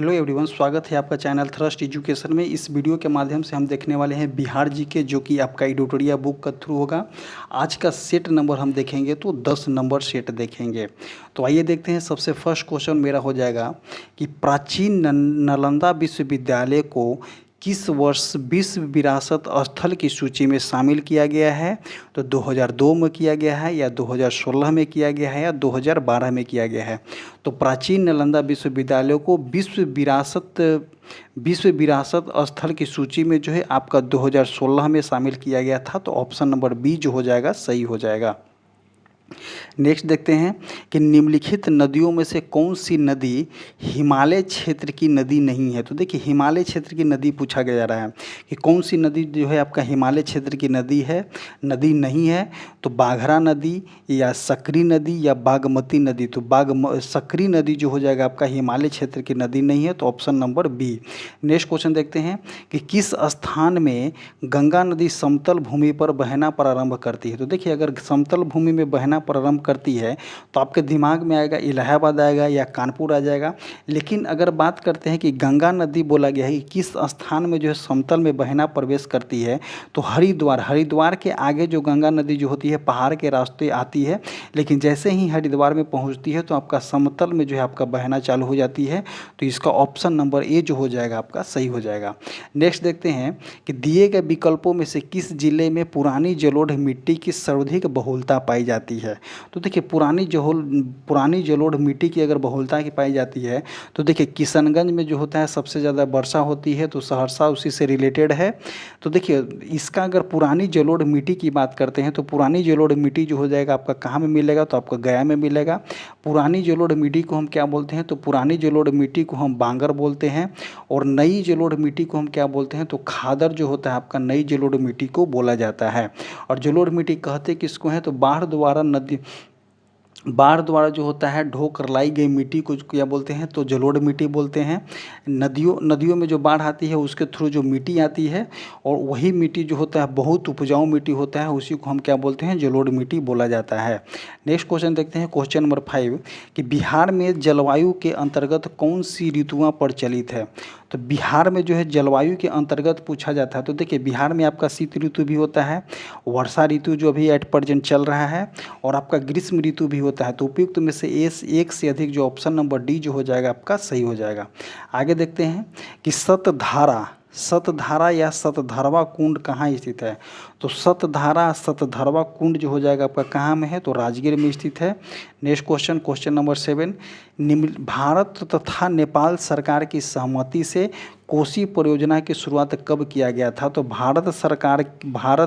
Hello everyone, स्वागत है आपका चैनल थ्रस्ट एजुकेशन में। इस वीडियो के माध्यम से हम देखने वाले हैं बिहार जीके, जो कि आपका एडिटोरियल बुक का थ्रू होगा। आज का सेट नंबर हम देखेंगे तो 10 नंबर सेट देखेंगे। तो आइए देखते हैं। सबसे फर्स्ट क्वेश्चन मेरा हो जाएगा कि प्राचीन नालंदा विश्वविद्यालय को किस वर्ष विश्व विरासत स्थल की सूची में शामिल किया गया है? तो 2002 में किया गया है, या 2016 में किया गया है, या 2012 में किया गया है। तो प्राचीन नालंदा विश्वविद्यालय को विश्व विरासत स्थल की सूची में जो है आपका 2016 में शामिल किया गया था। तो ऑप्शन नंबर बी जो हो जाएगा सही हो जाएगा। नेक्स्ट देखते हैं कि निम्नलिखित नदियों में से कौन सी नदी हिमालय क्षेत्र की नदी नहीं है? तो देखिए, हिमालय क्षेत्र की नदी पूछा गया जा रहा है कि कौन सी नदी जो है आपका हिमालय क्षेत्र की नदी नहीं है। तो बाघरा नदी, या सकरी नदी, या बागमती नदी। तो सकरी नदी जो हो जाएगा आपका हिमालय क्षेत्र की नदी नहीं है। तो option number B. Next question देखते हैं कि किस स्थान में गंगा नदी समतल भूमि पर बहना प्रारंभ करती है? तो देखिए, अगर समतल भूमि में बहना प्रारंभ करती है तो आपके दिमाग में आएगा इलाहाबाद आएगा या कानपुर आ जाएगा। लेकिन अगर बात करते हैं कि गंगा नदी बोला गया है कि किस स्थान में जो है समतल में बहना प्रवेश करती है, तो हरिद्वार के आगे जो गंगा नदी जो होती है पहाड़ के रास्ते आती है, लेकिन जैसे ही हरिद्वार में पहुंचती है तो आपका समतल में जो है आपका बहना चालू हो जाती है। तो इसका ऑप्शन नंबर ए जो हो जाएगा आपका सही हो जाएगा। नेक्स्ट देखते हैं कि दिए गए विकल्पों में से किस जिले में पुरानी जलोढ़ मिट्टी की सर्वाधिक बहुलता पाई जाती है? तो देखिए, पुरानी जलोढ़ मिट्टी की अगर बहुलता की पाई जाती है तो देखिए, किशनगंज में जो होता है सबसे ज़्यादा वर्षा होती है, तो सहरसा उसी से रिलेटेड है। तो देखिए, इसका अगर पुरानी जलोढ़ मिट्टी की बात करते हैं तो पुरानी जलोढ़ मिट्टी जो हो जाएगा आपका कहाँ में मिलेगा? तो आपका गया में मिलेगा। पुरानी जलोढ़ मिट्टी को हम क्या बोलते हैं? तो पुरानी जलोढ़ मिट्टी को हम बांगर बोलते हैं। और नई जलोढ़ मिट्टी को हम क्या बोलते हैं? तो खादर जो होता है आपका नई जलोढ़ मिट्टी को बोला जाता है। और जलोढ़ मिट्टी कहते किसको हैं? तो बाढ़ द्वारा जो होता है ढो कर लाई गई मिट्टी को क्या बोलते हैं? तो जलोढ़ मिट्टी बोलते हैं। नदियों में जो बाढ़ आती है उसके थ्रू जो मिट्टी आती है, और वही मिट्टी जो होता है बहुत उपजाऊ मिट्टी होता है, उसी को हम क्या बोलते हैं? जलोढ़ मिट्टी बोला जाता है। नेक्स्ट क्वेश्चन देखते हैं, क्वेश्चन नंबर 5 कि बिहार में जलवायु के अंतर्गत कौन सी ऋतुआं प्रचलित है? तो बिहार में जो है जलवायु के अंतर्गत पूछा जाता है। तो देखिए, बिहार में आपका शीत ऋतु भी होता है, वर्षा ऋतु जो अभी एट प्रेजेंट चल रहा है, और आपका ग्रीष्म ऋतु भी होता है। तो उपयुक्त में से एक से अधिक जो ऑप्शन नंबर डी जो हो जाएगा आपका सही हो जाएगा। आगे देखते हैं कि सतधारा या सतधरवा कुंड कहाँ स्थित है? तो सतधरवा कुंड जो हो जाएगा आपका कहाँ में है? तो राजगीर में स्थित है। नेक्स्ट क्वेश्चन नंबर 7, भारत तथा नेपाल सरकार की सहमति से कोसी परियोजना की शुरुआत कब किया गया था? तो भारत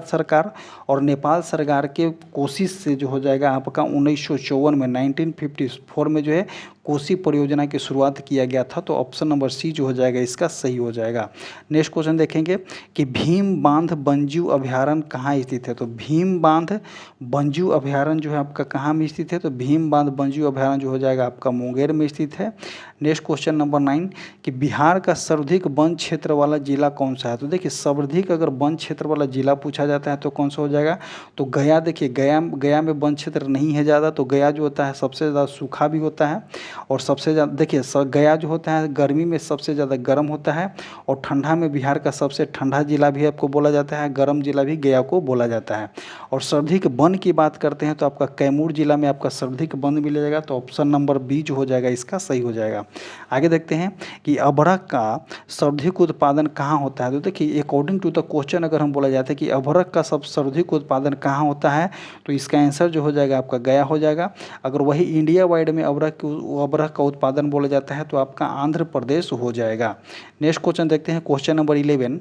सरकार और नेपाल सरकार के कोशिश से जो हो जाएगा आपका 1954 में 1954 में जो है कोसी परियोजना की शुरुआत किया गया था। तो ऑप्शन नंबर सी जो हो जाएगा इसका सही हो जाएगा। नेक्स्ट क्वेश्चन देखेंगे कि भीम बांध वन्यजीव अभयारण्य कहाँ स्थित है? तो भीम बांध वन्यजीव अभयारण्य जो है आपका कहाँ में स्थित है? तो भीम बांध वन्यजीव अभयारण्य जो हो जाएगा आपका मुंगेर में स्थित है। नेक्स्ट क्वेश्चन नंबर 9 कि बिहार का सर्वाधिक वन क्षेत्र वाला जिला कौन सा है? तो देखिए, सर्वाधिक अगर वन क्षेत्र वाला जिला पूछा जाता है तो कौन सा हो जाएगा? तो गया। देखिए, गया में वन क्षेत्र नहीं है ज़्यादा, तो गया जो होता है सबसे ज़्यादा सूखा भी होता है, और सबसे ज़्यादा देखिए गया जो होता है गर्मी में सबसे ज़्यादा गर्म होता है, और ठंडा में बिहार का सबसे ठंडा जिला भी आपको बोला जाता है, गर्म जिला भी गया को बोला जाता है। और सर्वाधिक वन की बात करते हैं तो आपका कैमूर जिला में आपका सर्वाधिक वन मिलेगा। तो ऑप्शन नंबर बी जो हो जाएगा इसका सही हो जाएगा। आगे देखते हैं कि अभ्रक का सर्वाधिक उत्पादन कहाँ होता है? तो देखिए, अकॉर्डिंग टू द क्वेश्चन अगर हम बोला जाता है कि अभ्रक का सर्वाधिक उत्पादन कहाँ होता है, तो इसका आंसर जो हो जाएगा आपका गया हो जाएगा। अगर वही इंडिया वाइड में अभ्रक का उत्पादन बोला जाता है तो आपका आंध्र प्रदेश हो जाएगा। नेक्स्ट क्वेश्चन देखते हैं, क्वेश्चन नंबर 11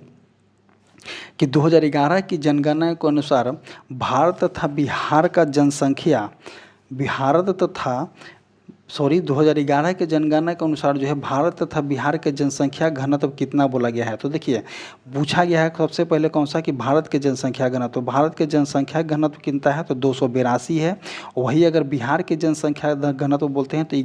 कि 2011 की जनगणना के अनुसार भारत तथा बिहार का जनसंख्या 2011 के जनगणना के अनुसार जो है भारत तथा बिहार के जनसंख्या घनत्व कितना बोला गया है? तो देखिए, पूछा गया है सबसे पहले कौन सा कि भारत के जनसंख्या घनत्व। तो भारत के जनसंख्या घनत्व कितना है? तो 282 है। वही अगर बिहार के जनसंख्या घनत्व बोलते हैं तो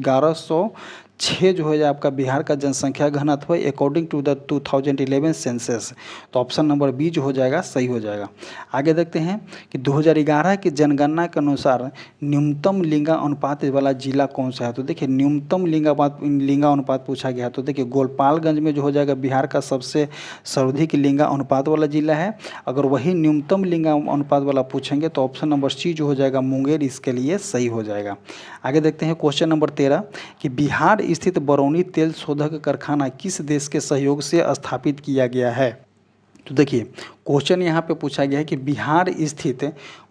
6 जो है आपका बिहार का जनसंख्या घनत्व है अकॉर्डिंग टू द 2011 सेंसस। तो ऑप्शन नंबर बी जो हो जाएगा सही हो जाएगा। आगे देखते हैं कि 2011 की जनगणना के अनुसार न्यूनतम लिंगानुपात वाला जिला कौन सा है। तो देखिए न्यूनतम लिंगानुपात पूछा गया है। तो देखिए गोपालगंज में जो हो जाएगा बिहार का सबसे सर्वाधिक लिंगानुपात वाला जिला है। अगर वही न्यूनतम लिंगानुपात वाला पूछेंगे तो ऑप्शन नंबर सी जो हो जाएगा मुंगेर इसके लिए सही हो जाएगा। आगे देखते हैं क्वेश्चन नंबर 13 कि बिहार स्थित बरौनी तेल शोधक कारखाना किस देश के सहयोग से स्थापित किया गया है। तो देखिए क्वेश्चन यहाँ पे पूछा गया है कि बिहार स्थित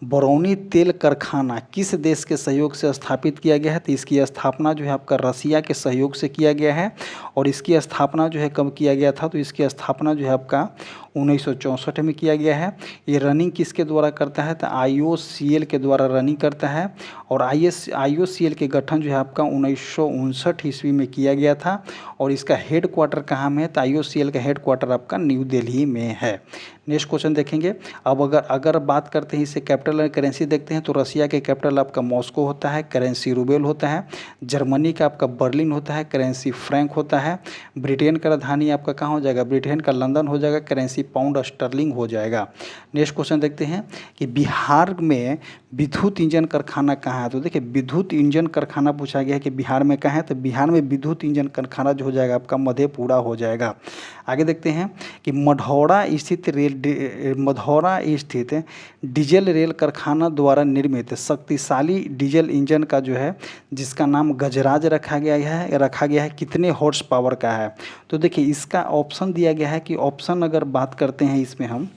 बरौनी तेल कारखाना किस देश के सहयोग से स्थापित किया गया है। तो इसकी स्थापना जो है आपका रसिया के सहयोग से किया गया है और इसकी स्थापना जो है कब किया गया था। तो इसकी स्थापना जो है आपका 1964 में किया गया है। ये रनिंग किसके द्वारा करता है। तो IOCL के द्वारा रनिंग करता है और IOCL के गठन जो है आपका 1959 ईस्वी में किया गया था और इसका हेड क्वार्टर कहाँ में है। तो IOCL का हेड क्वार्टर आपका न्यू दिल्ली में है। नेक्स्ट क्वेश्चन देखेंगे। अब अगर बात करते हैं इससे कैपिटल और करेंसी देखते हैं तो रसिया के कैपिटल आपका मॉस्को होता है, करेंसी रूबेल होता है। जर्मनी का आपका बर्लिन होता है, करेंसी फ्रैंक होता है। ब्रिटेन का राजधानी आपका कहाँ हो जाएगा। ब्रिटेन का लंदन हो जाएगा, करेंसी पाउंड स्टर्लिंग हो जाएगा। नेक्स्ट क्वेश्चन देखते हैं कि बिहार में विद्युत इंजन कारखाना कहाँ है। तो देखिए विद्युत इंजन कारखाना पूछा गया है कि बिहार में कहाँ है। तो बिहार में विद्युत इंजन कारखाना जो हो जाएगा आपका मधेपुरा हो जाएगा। आगे देखते हैं कि मढ़ौरा स्थित डीजल रेल कारखाना द्वारा निर्मित शक्तिशाली डीजल इंजन का जो है जिसका नाम गजराज रखा गया है कितने हॉर्स पावर का है। तो देखिए इसका ऑप्शन दिया गया है कि ऑप्शन अगर बात करते हैं इसमें हम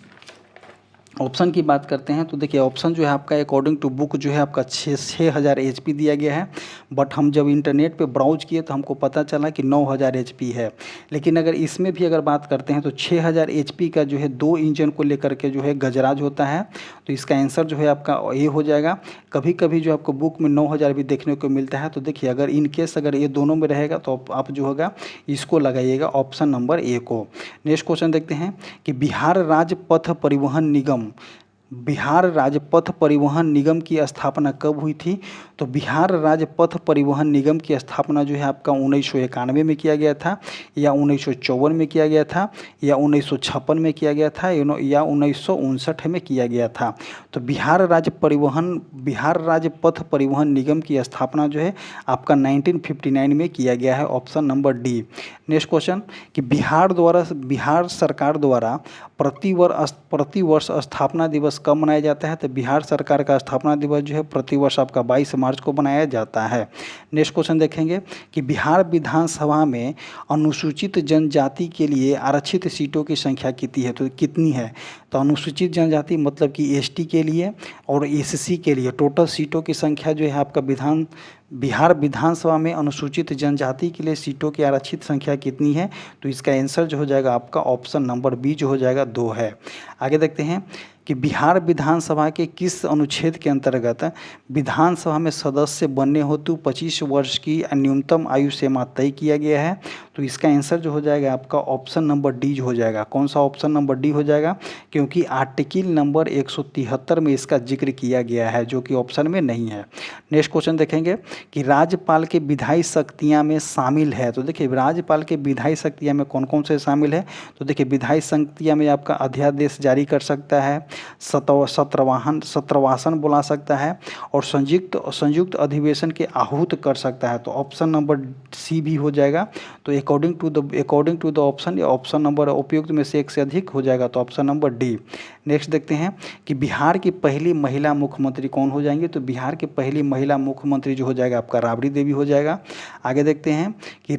ऑप्शन की बात करते हैं तो देखिए ऑप्शन जो है आपका अकॉर्डिंग टू बुक जो है आपका 6000 HP दिया गया है। बट हम जब इंटरनेट पे ब्राउज किए तो हमको पता चला कि 9000 HP है। लेकिन अगर इसमें भी अगर बात करते हैं तो 6000 HP का जो है 2 इंजन को लेकर के जो है गजराज होता है। तो इसका आंसर जो है आपका ए हो जाएगा। कभी कभी जो आपको बुक में 9000 भी देखने को मिलता है। तो देखिए अगर इन केस अगर ये दोनों में रहेगा तो आप जो होगा इसको लगाइएगा ऑप्शन नंबर ए को। नेक्स्ट क्वेश्चन देखते हैं कि बिहार राज्य पथ परिवहन निगम की स्थापना कब हुई थी। तो बिहार राज्य पथ परिवहन निगम की स्थापना जो है आपका 1991 में किया गया था या 1954 में किया गया था या 1956 में किया गया था या 1959 में किया गया था। तो बिहार राज्य पथ परिवहन निगम की स्थापना जो है आपका 1959 में किया गया है। Option number D. Next question कि बिहार सरकार द्वारा प्रतिवर्ष स्थापना दिवस कब मनाया जाता है। तो बिहार सरकार का स्थापना दिवस जो है प्रतिवर्ष आपका 22 मार्च को मनाया जाता है। नेक्स्ट क्वेश्चन देखेंगे कि बिहार विधानसभा में अनुसूचित जनजाति के लिए आरक्षित सीटों की संख्या कितनी है। तो कितनी है। तो अनुसूचित जनजाति मतलब कि ST के लिए और SC के लिए टोटल सीटों की संख्या जो है आपका बिहार विधानसभा में अनुसूचित जनजाति के लिए सीटों की आरक्षित संख्या कितनी है। तो इसका आंसर जो हो जाएगा आपका ऑप्शन नंबर बी जो हो जाएगा 2 है। आगे देखते हैं कि बिहार विधानसभा के किस अनुच्छेद के अंतर्गत विधानसभा में सदस्य बनने हेतु 25 वर्ष की न्यूनतम आयु सीमा तय किया गया है। तो इसका आंसर जो हो जाएगा आपका ऑप्शन नंबर डी हो जाएगा। कौन सा ऑप्शन नंबर डी हो जाएगा क्योंकि आर्टिकल नंबर 173 में इसका जिक्र किया गया है जो कि ऑप्शन में नहीं है। नेक्स्ट क्वेश्चन देखेंगे कि राज्यपाल के विधायी शक्तियाँ में शामिल है। तो देखिए राज्यपाल के विधायी शक्तियाँ में कौन कौन से शामिल है। तो देखिए विधायी शक्तियाँ में आपका अध्यादेश जारी कर सकता है, सत्रवासन बुला सकता है और संयुक्त अधिवेशन के आहूत कर सकता है। तो ऑप्शन नंबर सी भी हो जाएगा। तो अकॉर्डिंग टू द ऑप्शन या ऑप्शन नंबर उपयुक्त में से एक से अधिक हो जाएगा। तो ऑप्शन नंबर डी। नेक्स्ट देखते हैं कि बिहार की पहली महिला मुख्यमंत्री कौन हो जाएंगे। तो बिहार की पहली महिला मुख्यमंत्री जो हो जाएगा आपका राबड़ी देवी हो जाएगा। आगे देखते हैं कि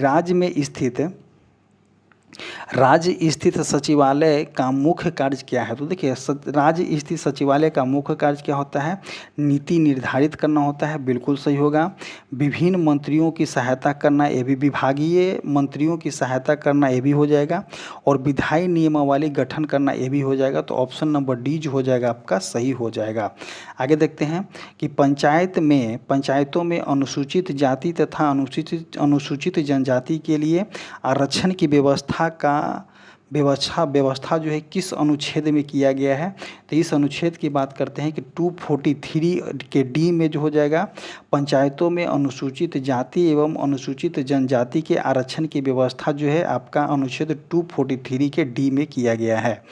राज्य स्थित सचिवालय का मुख्य कार्य क्या है। तो देखिए राज्य स्थित सचिवालय का मुख्य कार्य क्या होता है। नीति निर्धारित करना होता है। बिल्कुल सही होगा। विभिन्न मंत्रियों की सहायता करना, ये भी विभागीय मंत्रियों की सहायता करना, ये भी हो जाएगा और विधायी नियमावली गठन करना, ये भी हो जाएगा। तो ऑप्शन नंबर डी जो हो जाएगा आपका सही हो जाएगा। आगे देखते हैं कि पंचायतों में अनुसूचित जाति तथा अनुसूचित जनजाति के लिए आरक्षण की व्यवस्था जो है किस अनुच्छेद में किया गया है। तो इस अनुच्छेद की बात करते हैं कि 243 के डी में जो हो जाएगा, पंचायतों में अनुसूचित जाति एवं अनुसूचित जनजाति के आरक्षण की व्यवस्था जो है आपका अनुच्छेद 243 के डी में किया गया है।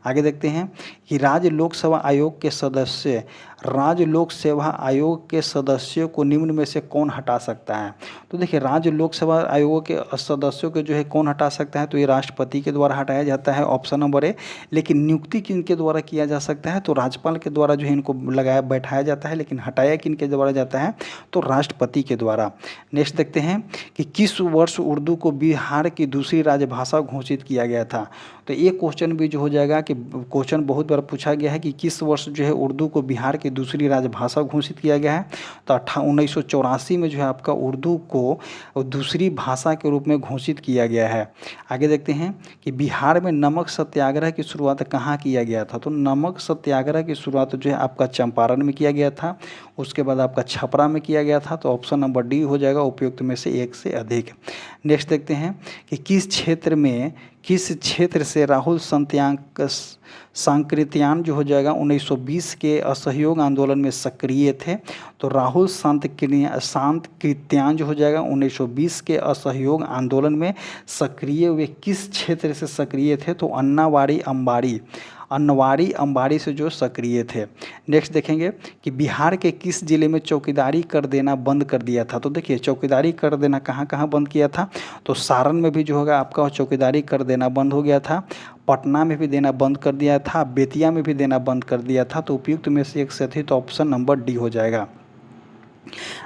आगे देखते हैं कि राज्य लोक सेवा आयोग के सदस्य, राज्य लोक सेवा आयोग के सदस्यों को निम्न में से कौन हटा सकता है? तो देखिए, राज्य लोक सेवा आयोग के सदस्यों को जो है कौन हटा सकता है? तो ये राष्ट्रपति के द्वारा हटाया जाता है, ऑप्शन नंबर ए। लेकिन नियुक्ति किनके द्वारा किया जा सकता है? तो राज्यपाल के द्वारा जो है इनको लगाया बैठाया जाता है। लेकिन हटाया किनके द्वारा जाता है? तो राष्ट्रपति के द्वारा। नेक्स्ट देखते हैं कि किस वर्ष उर्दू को बिहार की दूसरी राजभाषा घोषित किया गया था? तो ये क्वेश्चन भी जो हो जाएगा कि क्वेश्चन बहुत बार पूछा गया है कि किस वर्ष जो है उर्दू को बिहार की दूसरी राजभाषा घोषित किया गया है? तो 1984 में जो है आपका उर्दू को दूसरी भाषा के रूप में घोषित किया गया है। आगे देखते हैं कि बिहार में नमक सत्याग्रह की शुरुआत कहाँ किया गया था? तो नमक सत्याग्रह की शुरुआत जो है आपका चंपारण में किया गया था, उसके बाद आपका छपरा में किया गया था। तो ऑप्शन नंबर डी हो जाएगा उपयुक्त में से एक से अधिक। नेक्स्ट देखते हैं कि किस क्षेत्र से राहुल सांकृत्यायन जो हो जाएगा 1920 के असहयोग आंदोलन में सक्रिय थे? तो राहुल सांकृत्यायन जो हो जाएगा 1920 के असहयोग आंदोलन में सक्रिय हुए किस क्षेत्र से सक्रिय थे? तो अन्नवाड़ी अंबाड़ी से जो सक्रिय थे। नेक्स्ट देखेंगे कि बिहार के किस जिले में चौकीदारी कर देना बंद कर दिया था? तो देखिए, चौकीदारी कर देना कहाँ कहाँ बंद किया था? तो सारण में भी जो होगा आपका चौकीदारी कर देना बंद हो गया था, पटना में भी देना बंद कर दिया था, बेतिया में भी देना बंद कर दिया था। तो उपयुक्त में से एक से अधिक, तो ऑप्शन नंबर डी हो जाएगा।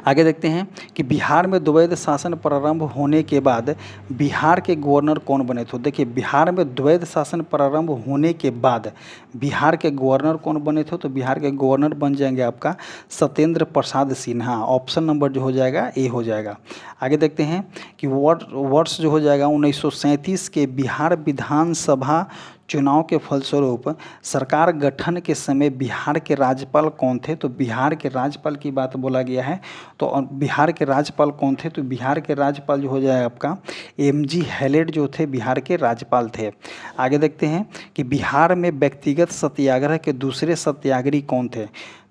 आगे देखते हैं कि बिहार में द्वैध शासन प्रारंभ होने के बाद बिहार के गवर्नर कौन बने? तो देखिए, बिहार में द्वैध शासन प्रारंभ होने के बाद बिहार के गवर्नर कौन बने थे? तो बिहार के गवर्नर बन जाएंगे आपका सत्येंद्र प्रसाद सिन्हा। ऑप्शन नंबर जो हो जाएगा ए हो जाएगा। आगे देखते हैं कि वर्ष जो हो जाएगा 1937 के बिहार विधानसभा चुनाव के फलस्वरूप सरकार गठन के समय बिहार के राज्यपाल कौन थे? तो बिहार के राज्यपाल की बात बोला गया है। तो बिहार के राज्यपाल कौन थे? तो बिहार के राज्यपाल जो हो जाएगा आपका एमजी हैलेट जो थे बिहार के राज्यपाल थे। आगे देखते हैं कि बिहार में व्यक्तिगत सत्याग्रह के दूसरे सत्याग्रही कौन थे?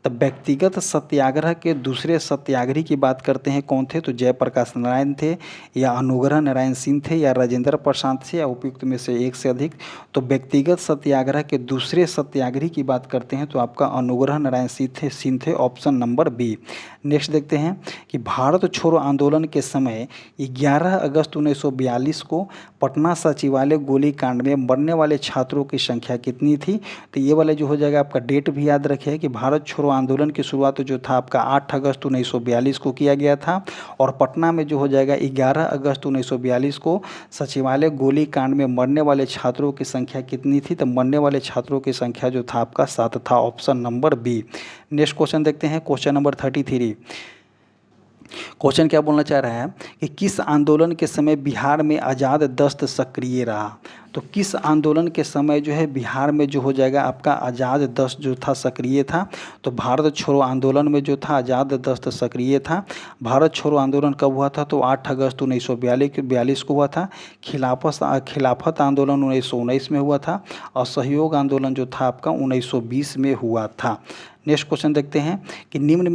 तब व्यक्तिगत सत्याग्रह के दूसरे सत्याग्रही की बात करते हैं कौन थे? तो जयप्रकाश नारायण थे, या अनुग्रह नारायण सिंह थे, या राजेंद्र प्रसाद थे, या उपयुक्त में से एक से अधिक। तो व्यक्तिगत सत्याग्रह के दूसरे सत्याग्रही की बात करते हैं तो आपका अनुग्रह नारायण सिंह थे, ऑप्शन नंबर बी। नेक्स्ट देखते हैं कि भारत छोड़ो आंदोलन के समय 11 अगस्त 1942 को पटना सचिवालय गोलीकांड में मरने वाले छात्रों की संख्या कितनी थी? तो ये वाले जो हो जाएगा आपका डेट भी याद रखिए कि भारत छोड़ो आंदोलन की शुरुआत जो था आपका 8 अगस्त 1942 को किया गया था, और पटना में जो हो जाएगा 11 अगस्त 1942 को सचिवालय गोलीकांड में मरने वाले छात्रों की संख्या कितनी थी? तो मरने वाले छात्रों की संख्या जो था आपका 7 था, option number B. Next question देखते हैं, क्वेश्चन नंबर 33। क्वेश्चन क्या बोलना चाह रहा है कि किस आंदोलन के समय बिहार में आज़ाद दस्त सक्रिय रहा? तो किस आंदोलन के समय जो है बिहार में जो हो जाएगा आपका आज़ाद दस्त जो था सक्रिय था? तो भारत छोड़ो आंदोलन में जो था आज़ाद दस्त सक्रिय था। भारत छोड़ो आंदोलन कब हुआ था? तो 8 अगस्त 1942 को हुआ था। खिलाफत आंदोलन 1919 में हुआ था। असहयोग आंदोलन जो था आपका 1920 में हुआ था। नेक्स्ट क्वेश्चन देखते हैं कि निम्न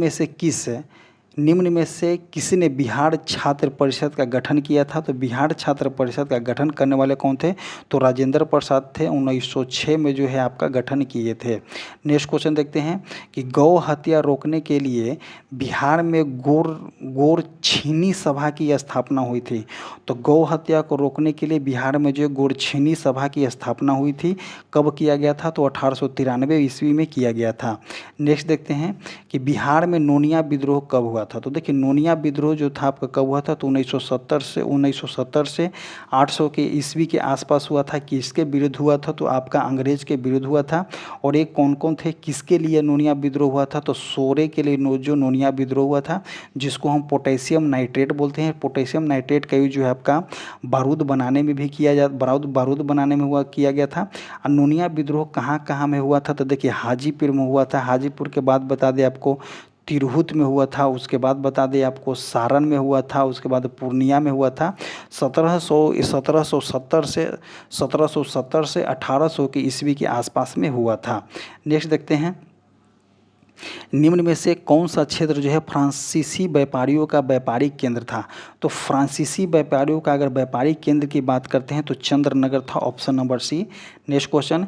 में से किसी ने बिहार छात्र परिषद का गठन किया था? तो बिहार छात्र परिषद का गठन करने वाले कौन थे? तो राजेंद्र प्रसाद थे, 1906 में जो है आपका गठन किए थे। नेक्स्ट क्वेश्चन देखते हैं कि गौ हत्या रोकने के लिए बिहार में गोरछीनी सभा की स्थापना हुई थी। तो गौ हत्या को रोकने के लिए बिहार में जो गोरछीनी सभा की स्थापना हुई थी, कब किया गया था? तो 1893 ईस्वी में किया गया था। नेक्स्ट देखते हैं कि बिहार में नोनिया विद्रोह कब हुआ था? तो देखिए, नोनिया विद्रोह जो था आपका कब हुआ था? तो 1970 से 800 के ईस्वी के आसपास हुआ था। किसके विरुद्ध हुआ था? तो आपका अंग्रेज के विरुद्ध हुआ था। और एक कौन कौन थे, किसके लिए नोनिया विद्रोह हुआ था? तो सोरे के लिए जो नोनिया विद्रोह हुआ था, जिसको हम पोटेशियम नाइट्रेट बोलते हैं। पोटेशियम नाइट्रेट का यूज जो है आपका बारूद बनाने में भी बारूद बनाने में किया गया था। और नोनिया विद्रोह कहाँ कहाँ में हुआ था? तो देखिए, हाजीपुर में हुआ था। हाजीपुर के बाद बता दें आपको तिरहुत में हुआ था, उसके बाद बता दें आपको सारण में हुआ था, उसके बाद पूर्णिया में हुआ था। 1770 से 1800 की ईस्वी के आसपास में हुआ था। नेक्स्ट देखते हैं, निम्न में से कौन सा क्षेत्र जो है फ्रांसीसी व्यापारियों का व्यापारिक केंद्र था? तो फ्रांसीसी व्यापारियों का अगर व्यापारिक केंद्र की बात करते हैं तो चंद्रनगर था, option number C. Next question,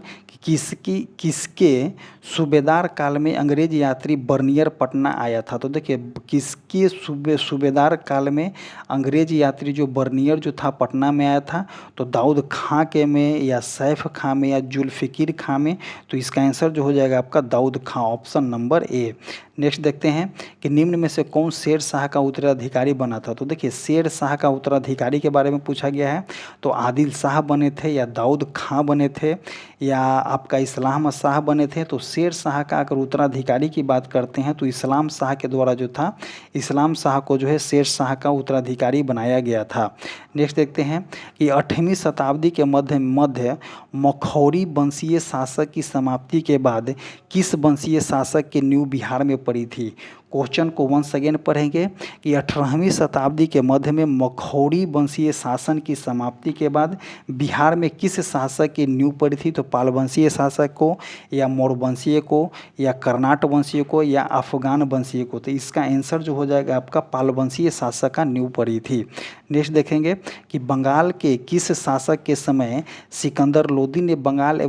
किसके सूबेदार काल में अंग्रेज यात्री बर्नियर पटना आया था? तो देखिए, किसके सूबेदार काल में अंग्रेज यात्री जो बर्नियर जो था पटना में आया था? तो दाऊद खां के में, या सैफ खां में, या जुल्फिकिर खां में? तो इसका आंसर जो हो जाएगा आपका दाऊद खां, ऑप्शन नंबर ए। नेक्स्ट देखते हैं कि निम्न में से कौन शेर शाह का उत्तराधिकारी बना था? तो देखिए, शेर शाह का उत्तराधिकारी के बारे में पूछा गया है। तो आदिल शाह बने थे, या दाऊद खां बने थे, या आपका इस्लाम शाह बने थे? तो शेर शाह का अगर उत्तराधिकारी की बात करते हैं तो इस्लाम शाह के द्वारा जो था, इस्लाम शाह को जो है शेर शाह का उत्तराधिकारी बनाया गया था। नेक्स्ट देखते हैं कि 8वीं शताब्दी के मध्य मखौरी वंशीय शासक की समाप्ति के बाद किस वंशीय शासक की नींव बिहार में पड़ी थी? क्वेश्चन को वंस अगेन पढ़ेंगे कि 18वीं शताब्दी के मध्य में मखौरी वंशीय शासन की समाप्ति के बाद बिहार में किस शासक की नींव पड़ी थी? तो पाल वंशीय शासक को, या मौर्य वंशीय को, या कर्नाट वंशीय को, या अफगान वंशीय को? तो इसका आंसर जो हो जाएगा आपका पाल वंशीय शासक का नींव पड़ी थी। नेक्स्ट देखेंगे कि बंगाल के किस शासक के समय सिकंदर लोदी ने बंगाल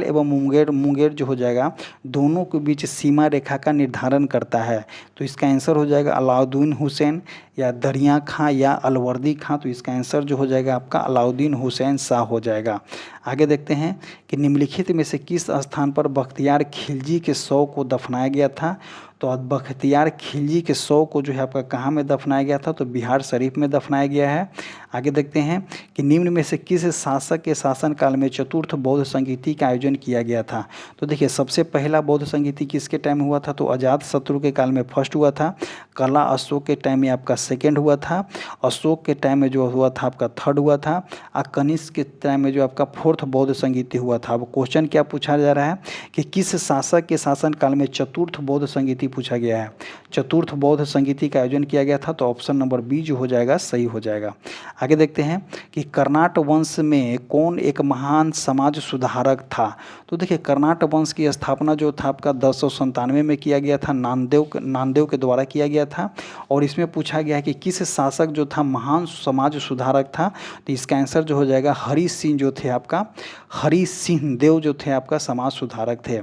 एवं मुंगेर जो हो जाएगा दोनों के बीच सीमा रेखा का निर्धारण करता है? तो इसका आंसर हो जाएगा अलाउद्दीन हुसैन, या दरिया खां, या अलवर्दी खां? तो इसका आंसर जो हो जाएगा आपका अलाउद्दीन हुसैन शाह हो जाएगा। आगे देखते हैं कि निम्नलिखित में से किस स्थान पर बख्तियार खिलजी के शव को दफनाया गया था? तो बख्तियार खिलजी के शव को जो है आपका कहाँ में दफनाया गया था? तो बिहार शरीफ में दफनाया गया है। आगे देखते हैं कि निम्न में से किस शासक के शासनकाल में चतुर्थ बौद्ध संगीति का आयोजन किया गया था? तो देखिए, सबसे पहला बौद्ध संगीति किसके टाइम हुआ था? तो अजातशत्रु के काल में फर्स्ट हुआ था, कला अशोक के टाइम में आपका सेकेंड हुआ था, अशोक के टाइम में जो हुआ था आपका थर्ड हुआ था, और कनिष्क के टाइम में जो आपका फोर्थ बौद्ध संगीति हुआ था। अब क्वेश्चन क्या पूछा जा रहा है कि किस शासक के शासनकाल में चतुर्थ बौद्ध संगीति पूछा गया है? चतुर्थ बौद्ध संगीति का आयोजन किया गया था, तो ऑप्शन नंबर बी जो हो जाएगा सही हो जाएगा। आगे देखते हैं कि कर्नाट वंश में कौन एक महान समाज सुधारक था? तो देखिए, कर्नाट वंश की स्थापना जो था आपका 1097 में किया गया था, नामदेव के द्वारा किया गया था। और इसमें पूछा गया है कि किस शासक जो था महान समाज सुधारक था? तो इसका आंसर जो हो जाएगा हरि सिंह जो थे आपका, हरि सिंह देव जो थे आपका समाज सुधारक थे।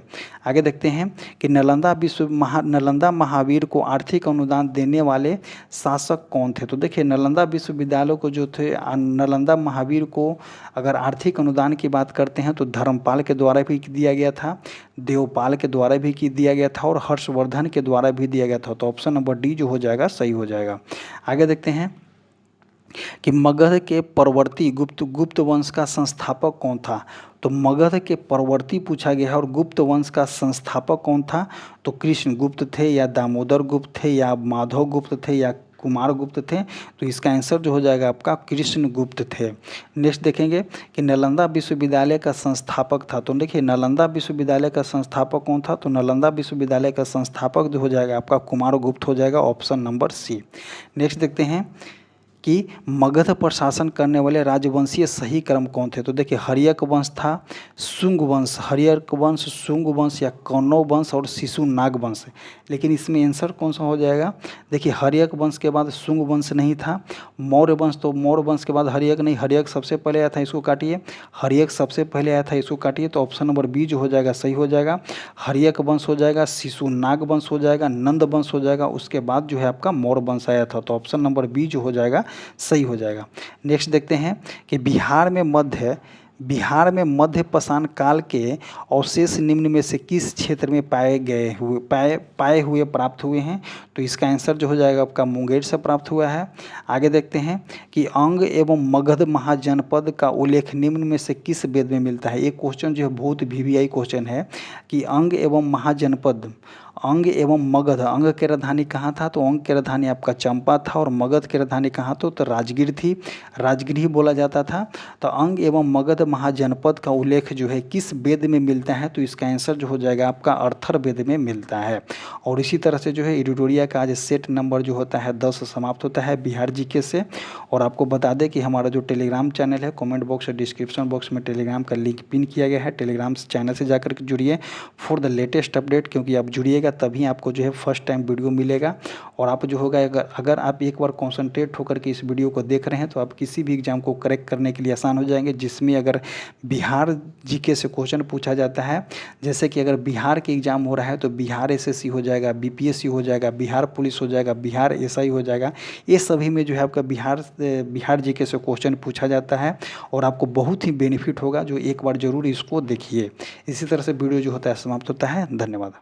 आगे देखते हैं कि नालंदा महावीर को आर्थिक अनुदान देने वाले शासक कौन थे? तो देखिए, नालंदा विश्वविद्यालय को जो थे, नालंदा महावीर को अगर आर्थिक अनुदान की बात करते हैं तो धर्मपाल के द्वारा भी दिया गया था, देवपाल के द्वारा भी दिया गया था, और हर्षवर्धन के द्वारा भी दिया गया था। तो ऑप्शन नंबर डी जो हो जाएगा सही हो जाएगा। आगे देखते हैं कि मगध के परवर्ती गुप्त वंश का संस्थापक कौन था? तो मगध के परवर्ती पूछा गया है, और गुप्त वंश का संस्थापक कौन था? तो कृष्ण गुप्त थे, या दामोदर गुप्त थे, या माधव गुप्त थे, या कुमार गुप्त थे? तो इसका आंसर जो हो जाएगा आपका कृष्ण गुप्त थे। नेक्स्ट देखेंगे कि नालंदा विश्वविद्यालय का संस्थापक था। तो देखिए, नालंदा विश्वविद्यालय का संस्थापक कौन था? तो नालंदा विश्वविद्यालय का संस्थापक जो हो जाएगा आपका कुमार गुप्त हो जाएगा, ऑप्शन नंबर सी। नेक्स्ट देखते हैं कि मगध पर शासन करने वाले राजवंशीय सही क्रम कौन थे? तो देखिए, हर्यक वंश था, शुंग वंश, हर्यक वंश, शुंग वंश, या कौरव वंश, और शिशुनाग वंश। लेकिन इसमें आंसर कौन सा हो जाएगा? देखिए, हर्यक वंश के बाद शुंग वंश नहीं था, मौर्य वंश, तो मौर्य वंश के बाद हर्यक नहीं, हर्यक सबसे पहले आया था, इसको काटिए, हर्यक सबसे पहले आया था, इसको काटिए। तो ऑप्शन नंबर बी जो हो जाएगा सही हो जाएगा। हर्यक वंश हो जाएगा, शिशुनाग वंश हो जाएगा, नंद वंश हो जाएगा, उसके बाद जो है आपका मौर्य वंश आया था। तो ऑप्शन नंबर बी जो हो जाएगा सही हो जाएगा। नेक्स्ट देखते हैं कि बिहार में मध्य पाषाण काल के अवशेष निम्न में से किस क्षेत्र में पाए हुए प्राप्त हुए हैं? तो इसका आंसर जो हो जाएगा आपका मुंगेर से प्राप्त हुआ है। आगे देखते हैं कि अंग एवं मगध महाजनपद का उल्लेख निम्न में से किस वेद में मिलता है? एक क्वेश्चन जो है बहुत VVI क्वेश्चन है कि अंग एवं अंग एवं मगध, अंग की राजधानी कहाँ था? तो अंग की राजधानी आपका चंपा था। और मगध की राजधानी कहाँ तो राजगीर थी, राजगीर ही बोला जाता था। तो अंग एवं मगध महाजनपद का उल्लेख जो है किस वेद में मिलता है? तो इसका आंसर जो हो जाएगा आपका अर्थर वेद में मिलता है। और इसी तरह से जो है एडिटोरिया का आज सेट नंबर जो होता है 10 समाप्त होता है बिहार जीके से। और आपको बता दें कि हमारा जो टेलीग्राम चैनल है, कमेंट बॉक्स और डिस्क्रिप्शन बॉक्स में टेलीग्राम का लिंक पिन किया गया है। टेलीग्राम चैनल से जाकर के जुड़िए फॉर द लेटेस्ट अपडेट, क्योंकि आप जुड़िएगा तभी आपको जो है फर्स्ट टाइम वीडियो मिलेगा। और आप जो होगा अगर आप एक बार कॉन्सेंट्रेट होकर के इस वीडियो को देख रहे हैं तो आप किसी भी एग्जाम को करेक्ट करने के लिए आसान हो जाएंगे। जिसमें अगर बिहार जीके से क्वेश्चन पूछा जाता है, जैसे कि अगर बिहार के एग्जाम हो रहा है तो बिहार एसएससी हो जाएगा, बीपीएससी हो जाएगा, बिहार पुलिस हो जाएगा, बिहार एसआई हो जाएगा, ये सभी में जो है आपका बिहार जीके से क्वेश्चन पूछा जाता है। और आपको बहुत ही बेनिफिट होगा, जो एक बार जरूर इसको देखिए। इसी तरह से वीडियो जो होता है समाप्त होता है। धन्यवाद।